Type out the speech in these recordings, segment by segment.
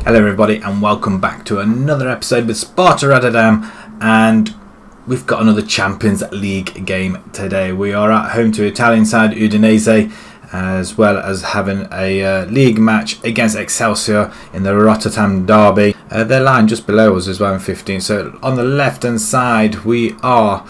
Hello everybody and welcome back to another episode with Sparta Rotterdam, and we've got another Champions League game today. We are at home to Italian side Udinese, as well as having a league match against Excelsior in the Rotterdam derby. They're lying just below us as well in 15, so on the left hand side we are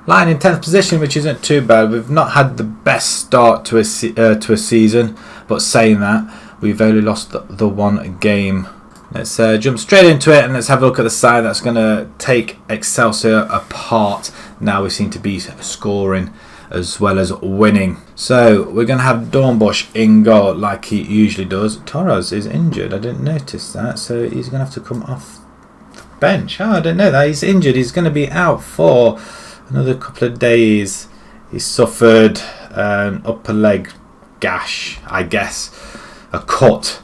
lying in 10th position, which isn't too bad. We've not had the best start to a season, but saying that, we've only lost the one game. Let's jump straight into it and let's have a look at the side that's going to take Excelsior apart. Now we seem to be scoring as well as winning. So we're going to have Dornbusch in goal like he usually does. Torres is injured. I didn't notice that. So he's going to have to come off the bench. Oh, I didn't know that. He's injured. He's going to be out for another couple of days. He suffered an upper leg gash, I guess. A cut,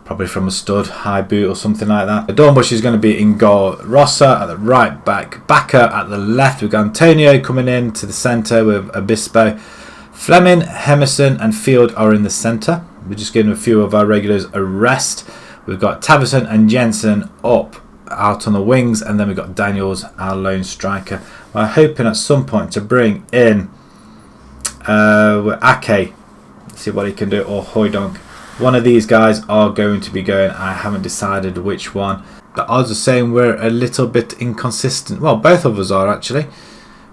probably from a stud, high boot or something like that. Dornbusch is going to be in goal. Rossa at the right back. Backer at the left. We've got Antonio coming in to the centre with Obispo. Fleming, Hemerson and Field are in the centre. We're just giving a few of our regulars a rest. We've got Tavison and Jensen up out on the wings, and then we've got Daniels, our lone striker. We're hoping at some point to bring in Ake. See what he can do, or Hoydonk. One of these guys are going to be going. I haven't decided which one. The odds are saying we're a little bit inconsistent. Well, both of us are actually.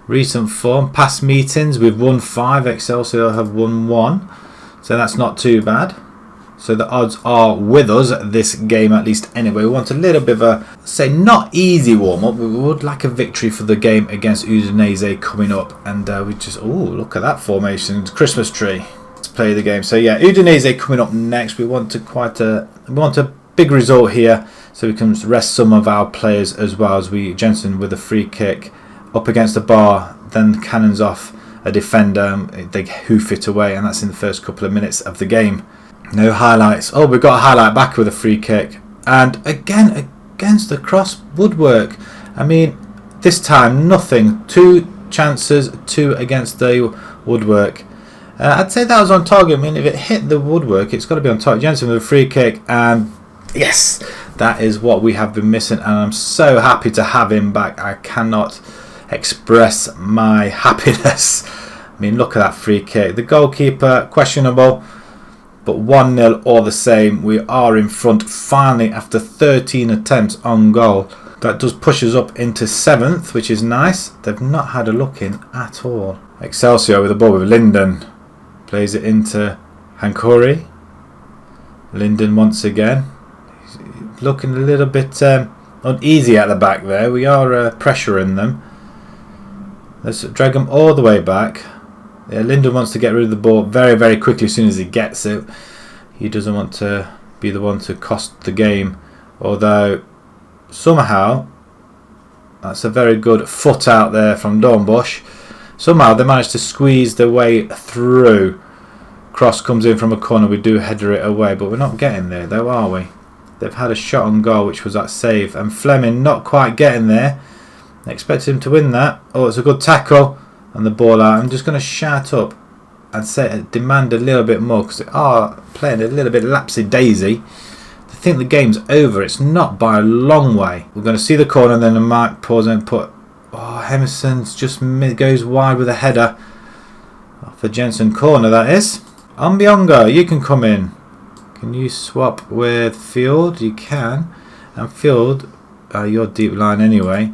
Recent form, past meetings, we've won 5. Excelsior have won 1. So that's not too bad. So the odds are with us this game, at least anyway. We want a little bit of a, say, not easy warm-up. We would like a victory for the game against Udinese coming up. And we just, oh, look at that formation. It's Christmas tree. To play the game. So yeah, Udinese coming up next. We want a big result here, so we can rest some of our players as well. As we Jensen with a free kick up against the bar, then cannons off a defender. They hoof it away, and that's in the first couple of minutes of the game. No highlights. Oh, we've got a highlight back with a free kick, and again against the cross woodwork. I mean, this time nothing. 2 chances, 2 against the woodwork. I'd say that was on target. I mean, if it hit the woodwork, it's got to be on target. Jensen with a free kick, and yes, that is what we have been missing, and I'm so happy to have him back. I cannot express my happiness. I mean, look at that free kick. The goalkeeper, questionable, but 1-0 all the same. We are in front finally after 13 attempts on goal. That does push us up into 7th, which is nice. They've not had a look in at all. Excelsior with the ball with Linden. Plays it into Hankori. Linden once again. He's looking a little bit uneasy at the back there. We are pressuring them. Let's drag them all the way back. Yeah, Linden wants to get rid of the ball very, very quickly as soon as he gets it. He doesn't want to be the one to cost the game. Although, somehow, that's a very good foot out there from Dornbusch. Somehow they managed to squeeze their way through. Cross comes in from a corner. We do header it away, but we're not getting there though, are we? They've had a shot on goal, which was that save, and Fleming not quite getting there. I expected him to win that. Oh, it's a good tackle, and the ball out. I'm just going to shout up and say, demand a little bit more, because they are playing a little bit lapsy-daisy. They think the game's over. It's not by a long way. We're going to see the corner, and then I might pause and put. Oh, Hemerson's just goes wide with a header. Off the Jensen corner, that is. Ambionga, you can come in. Can you swap with Field? You can. And Field, you're deep line anyway.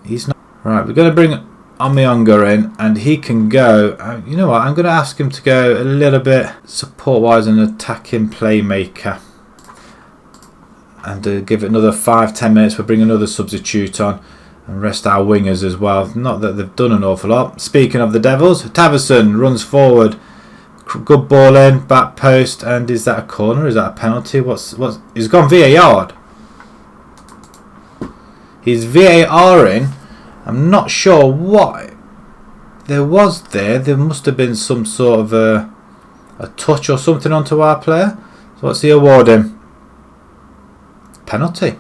He's not. Right, we're going to bring Ambionga in, and he can go. You know what? I'm going to ask him to go a little bit support-wise and attacking playmaker. And give it another 5-10 minutes. We'll bring another substitute on. And rest our wingers as well. Not that they've done an awful lot. Speaking of the Devils, Tavison runs forward. Good ball in, back post, and is that a corner? Is that a penalty? What's he's gone VAR. He's VAR-ing. I'm not sure what there was there. There must have been some sort of a touch or something onto our player. So what's he awarding? Penalty.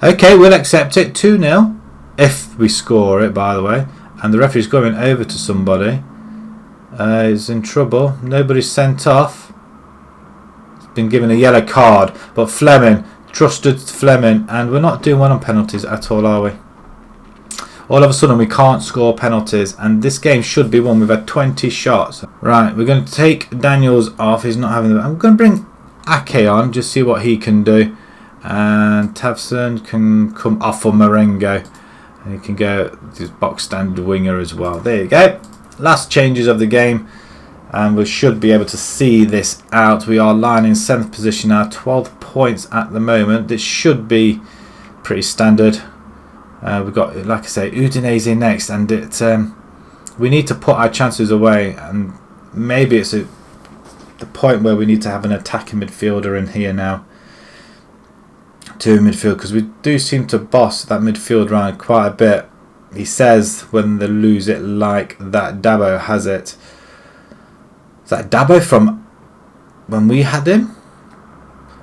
Okay, we'll accept it. 2-0 if we score it, by the way. And the referee's going over to somebody. He's in trouble. Nobody's sent off. It's been given a yellow card. But Fleming, trusted Fleming, and we're not doing well on penalties at all, are we? All of a sudden we can't score penalties, and this game should be won. We've had 20 shots. Right, we're going to take Daniels off. He's not having the... I'm going to bring Ake on, just see what he can do. And Tavson can come off for Marengo. And he can go this box standard winger as well. There you go. Last changes of the game. And we should be able to see this out. We are lying in 7th position now. 12 points at the moment. This should be pretty standard. We've got, like I say, Udinese next, and we need to put our chances away, and maybe it's the point where we need to have an attacking midfielder in here now. 2 midfield, because we do seem to boss that midfield round quite a bit. He says when they lose it like that. Dabo has it. Is that Dabo from when we had him?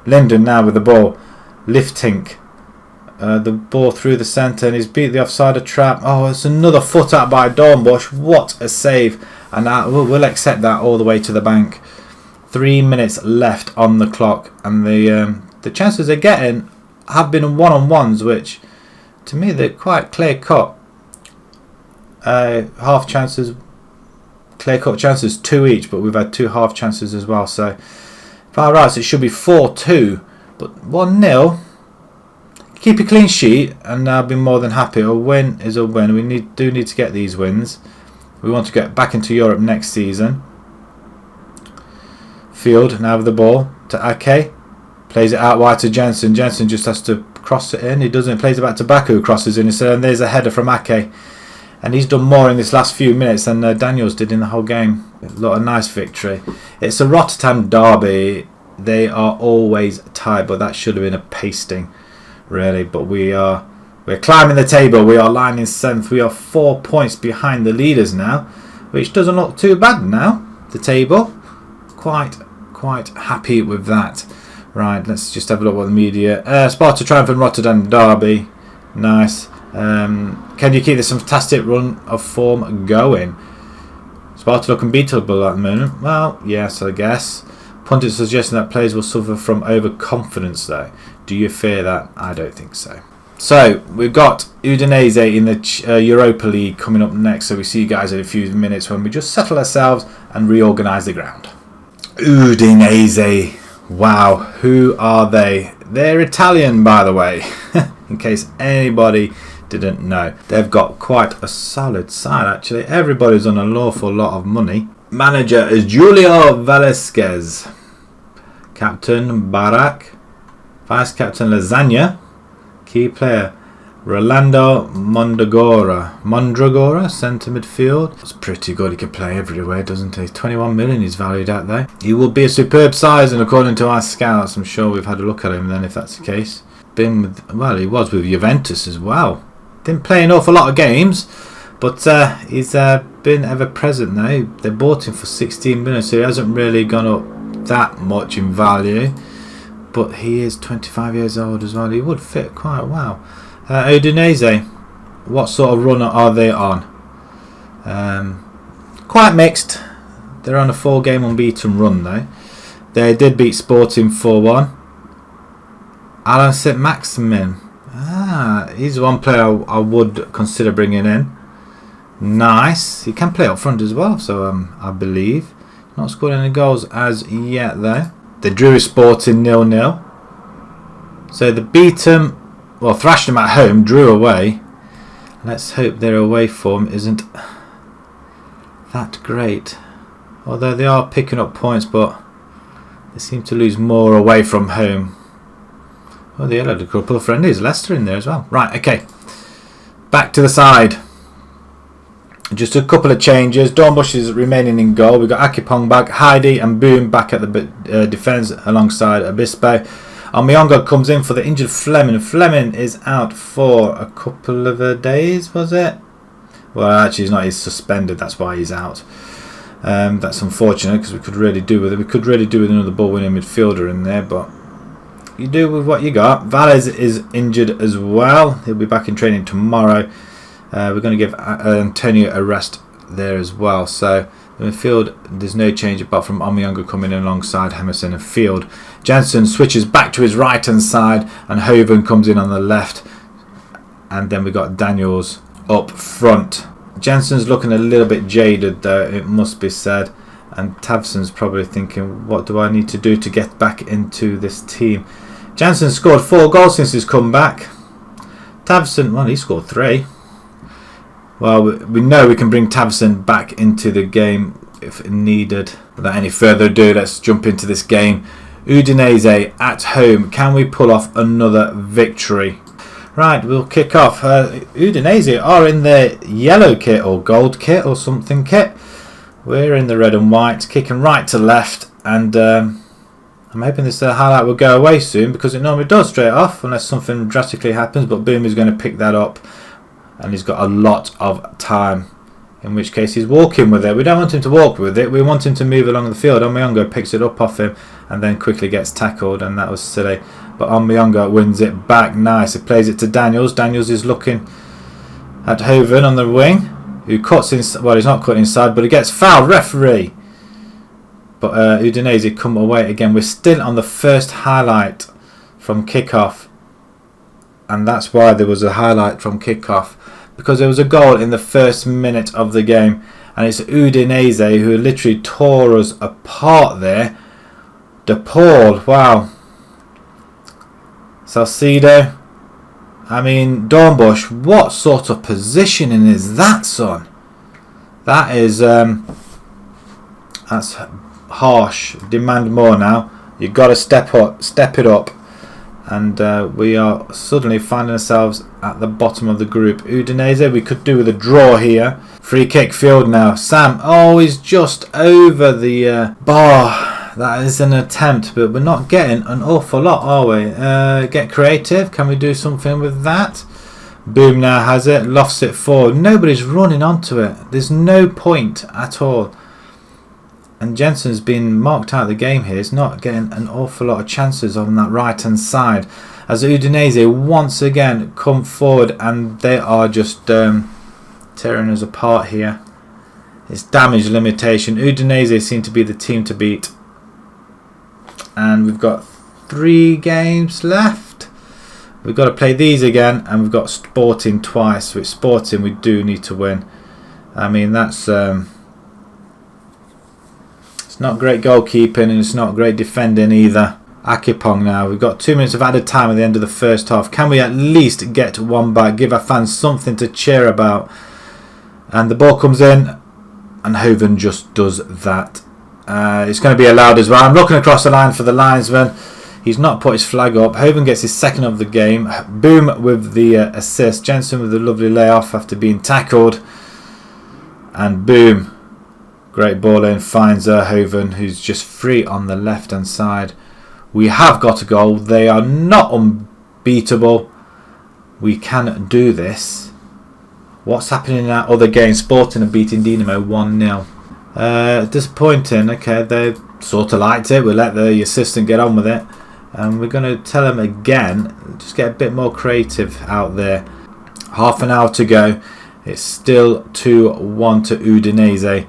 Linden now with the ball, lifting. The ball through the centre, and he's beat the offside trap. Oh, it's another foot out by Dornbusch. What a save. And we'll accept that all the way to the bank. 3 minutes left on the clock, and the chances they're getting have been one-on-ones, which to me they're quite clear-cut. Half chances, clear-cut chances, 2 each, but we've had 2 half chances as well. So if I'm right, so it should be 4-2, but 1-0. Keep a clean sheet, and I'll be more than happy. A win is a win. We do need to get these wins. We want to get back into Europe next season. Field now with the ball to Ake. Plays it out wide to Jensen. Jensen just has to cross it in. He doesn't. He plays it back to Baku. Crosses in instead, and there's a header from Ake. And he's done more in this last few minutes than Daniels did in the whole game. A lot of nice victory. It's a Rotterdam derby. They are always tied, but that should have been a pasting, really. But we're climbing the table. We are lying in 7th. We are 4 points behind the leaders now, which doesn't look too bad now. The table, quite happy with that. Right, let's just have a look at the media. Sparta triumph in Rotterdam derby. Nice. Can you keep this fantastic run of form going? Sparta look unbeatable at the moment. Well, yes, I guess. Pundits suggesting that players will suffer from overconfidence, though. Do you fear that? I don't think so. So, we've got Udinese in the Europa League coming up next. So we see you guys in a few minutes when we just settle ourselves and reorganise the ground. Udinese. Wow, who are they? They're Italian, by the way, in case anybody didn't know. They've got quite a solid side, actually. Everybody's on an awful lot of money. Manager is Julio Velasquez. Captain Barak. Vice captain Lasagna. Key player Rolando Mondragora, centre midfield. It's pretty good. He can play everywhere, doesn't he? 21 million he's valued at there. He will be a superb size, and according to our scouts, I'm sure we've had a look at him then, if that's the case. He was with Juventus as well. Didn't play an awful lot of games, but he's been ever present now. They bought him for 16 million, so he hasn't really gone up that much in value. But he is 25 years old as well. He would fit quite well. Udinese, what sort of run are they on? Quite mixed. They're on a 4-game unbeaten run though. They did beat Sporting 4-1. Alan St. Maximin. He's one player I would consider bringing in. Nice. He can play up front as well, so I believe. Not scored any goals as yet though. They drew Sporting 0-0. So they beat them. Well, thrashed them at home, drew away. Let's hope their away form isn't that great. Although they are picking up points, but they seem to lose more away from home. Oh, they had a couple of friendlies. Leicester in there as well. Right, okay. Back to the side. Just a couple of changes. Dornbusch is remaining in goal. We've got Akipong back, Heidi and Boom back at the defence alongside Obispo. Omionga comes in for the injured Fleming. Fleming is out for a couple of days, was it? Well, actually, he's not. He's suspended. That's why he's out. That's unfortunate because we could really do with it. We could really do with another ball-winning midfielder in there, but you do with what you got. Valles is injured as well. He'll be back in training tomorrow. We're going to give Antonio a rest there as well. So In midfield, there's no change apart from Omiyonga coming in alongside Emerson and Field. Jensen switches back to his right hand side and Hoven comes in on the left. And then we got Daniels up front. Jensen's looking a little bit jaded though, it must be said. And Tavson's probably thinking, what do I need to do to get back into this team? Jensen scored 4 goals since he's come back. Tavson, well, he scored 3. Well, we know we can bring Tavson back into the game if needed. Without any further ado, let's jump into this game. Udinese at home. Can we pull off another victory? Right, we'll kick off. Udinese are in their yellow kit or gold kit or something kit. We're in the red and white, kicking right to left, and I'm hoping this highlight will go away soon because it normally does straight off unless something drastically happens, but Boom is going to pick that up and he's got a lot of time, in which case he's walking with it. We don't want him to walk with it, we want him to move along the field. Omiyonga picks it up off him and then quickly gets tackled, and that was silly, but Omiyonga wins it back. Nice, he plays it to Daniels. Daniels is looking at Hoven on the wing, who cuts inside. Well, he's not cutting inside, but he gets fouled. Referee. But Udinese come away again. We're still on the first highlight from kickoff, and that's why there was a highlight from kickoff, because there was a goal in the first minute of the game, and it's Udinese who literally tore us apart there. De Paul, wow. Salcido. I mean, Dornbusch, what sort of positioning is that, son? That is, that's harsh. Demand more now. You've got to step it up. And we are suddenly finding ourselves at the bottom of the group. Udinese, we could do with a draw here. Free kick field now. Sam, oh, he's just over the bar. That is an attempt, but we're not getting an awful lot, are we? Get creative. Can we do something with that? Boom now has it. Lofts it forward. Nobody's running onto it. There's no point at all. And Jensen's been marked out of the game here. He's not getting an awful lot of chances on that right-hand side. As Udinese once again come forward, and they are just tearing us apart here. It's damage limitation. Udinese seem to be the team to beat. And we've got 3 games left. We've got to play these again, and we've got Sporting twice. With Sporting, we do need to win. I mean, that's it's not great goalkeeping, and it's not great defending either. Akipong now. We've got 2 minutes of added time at the end of the first half. Can we at least get one back? Give our fans something to cheer about. And the ball comes in, and Hoven just does that. It's going to be allowed as well. I'm looking across the line for the linesman. He's not put his flag up. Hoven gets his second of the game. Boom with the assist. Jensen with a lovely layoff after being tackled. And boom. Great ball in. Finds Hoven, who's just free on the left hand side. We have got a goal. They are not unbeatable. We can do this. What's happening in that other game? Sporting are beating Dinamo 1-0. Disappointing. Okay, they sort of liked it. We'll let the assistant get on with it, and we're going to tell him again, just get a bit more creative out there. Half an hour to go. It's still 2-1 to Udinese,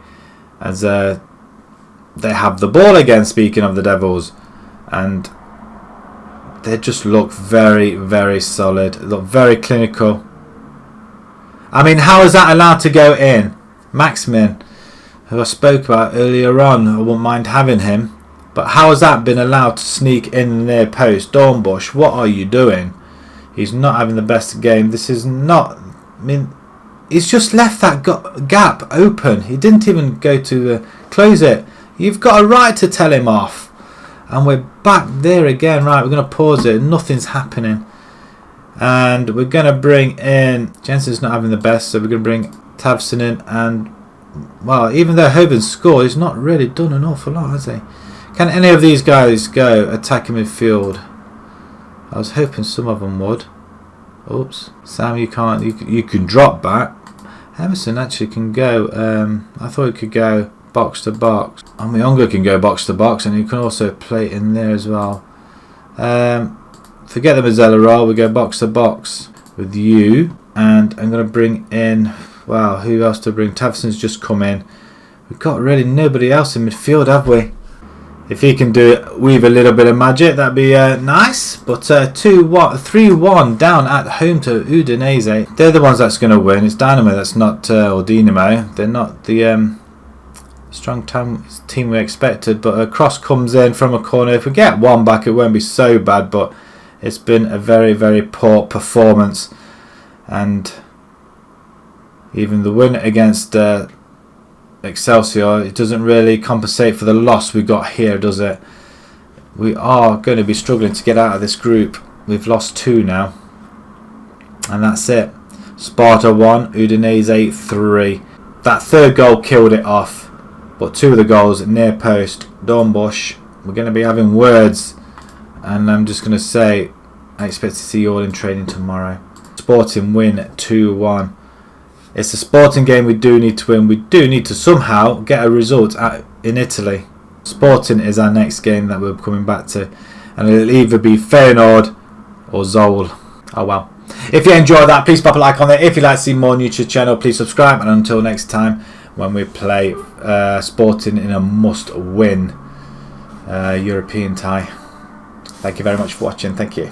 as they have the ball again, speaking of the Devils, and they just look very, very solid, look very clinical. I mean, how is that allowed to go in? Maxmin, who I spoke about earlier on, I wouldn't mind having him, but how has that been allowed to sneak in the near post? Dornbusch, what are you doing? He's not having the best game. This is not, I mean, he's just left that gap open. He didn't even go to close it. You've got a right to tell him off. And we're back there again. Right, we're going to pause it. Nothing's happening. And we're going to bring in, Jensen's not having the best, so we're going to bring Tavson in, and well, even though Hoven scored, he's not really done an awful lot, has he? Can any of these guys go attacking midfield? I was hoping some of them would. Oops. Sam, you can't. You can drop back. Emerson actually can go. I thought he could go box to box. Omiyonga can go box to box, and he can also play in there as well. Forget the Mazzella role. We go box to box with you. And I'm going to bring in, wow, who else to bring? Tavson's just come in. We've got really nobody else in midfield, have we? If he can weave a little bit of magic, that'd be nice. But 3-1 down at home to Udinese. They're the ones that's going to win. It's Dynamo that's not, or Dinamo. They're not the strong team we expected. But a cross comes in from a corner. If we get one back, it won't be so bad. But it's been a very, very poor performance. And even the win against Excelsior, it doesn't really compensate for the loss we got here, does it? We are going to be struggling to get out of this group. We've lost 2 now, and that's it. Sparta 1, Udinese 3. That third goal killed it off, but 2 of the goals near post. Dornbusch, we're going to be having words, and I'm just going to say I expect to see you all in training tomorrow. Sporting win 2-1. It's a Sporting game we do need to win. We do need to somehow get a result in Italy. Sporting is our next game that we're coming back to. And it'll either be Feyenoord or Zol. Oh well. If you enjoyed that, please pop a like on it. If you'd like to see more new to the channel, please subscribe. And until next time, when we play Sporting in a must-win European tie. Thank you very much for watching. Thank you.